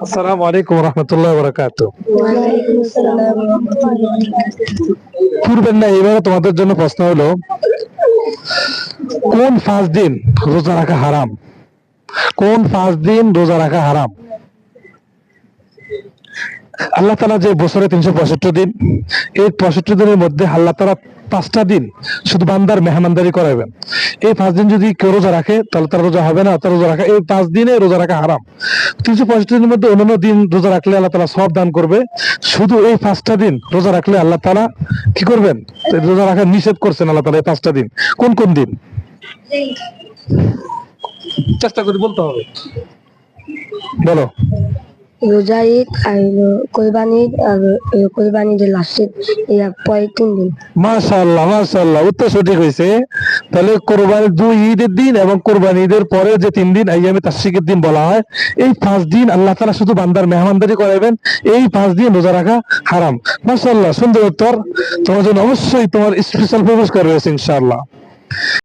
আসসালামু আলাইকুম রহমতুল্লাহ বরকাত। ওয়ালাইকুম আসসালাম ওয়া রাহমাতুল্লাহি ওয়া বারাকাতুহু। পূর্বের না এবারে তোমাদের জন্য প্রশ্ন হলো, কোন 5 দিন রোজা রাখা হারাম? কোন 5 দিন রোজা রাখা হারাম? আল্লাহ তাআলা যে বছরে 365 দিন, এই 65 দিনের মধ্যে আল্লাহ তাআলা 5টা দিন শুধু বান্দার মেহমানদারি করাবেন। এই 5 দিন যদি কেউ রোজা রাখে তাহলে তার রোজা হবে না, তার রোজা রাখা, এই 5 দিনে রোজা রাখা হারাম। 365 দিনের মধ্যে অন্যান্য দিন রোজা রাখলে আল্লাহ তাআলা সওয়াব দান করবে, শুধু এই 5টা দিন রোজা রাখলে আল্লাহ তাআলা কি করবেন? রোজা রাখা নিষেধ করছেন আল্লাহ তাআলা এই 5টা দিন। কোন কোন দিন? চেষ্টা করে বলতে হবে, বলো। রোজা ঈদ আর কোরবানি ঈদ আর কোরবানি ঈদের লাস্টের পরের 3 দিন। মাশাআল্লাহ মাশাআল্লাহ, উত্তর সঠিক হয়েছে। তাহলে কোরবানির 2 ঈদের দিন এবং কোরবানি ঈদের পরে যে 3 দিন আইয়ামে তাশরিকের দিন বলা হয়, এই 5 দিন আল্লাহ তাআলা শুধু বান্দার মেহমানদারি করাবেন, এই 5 দিন রোজা রাখা হারাম। মাশাআল্লাহ, সুন্দর উত্তর। তোমার জন্য অবশ্যই তোমার স্পেশাল পুরস্কার রয়েছে ইনশাআল্লাহ।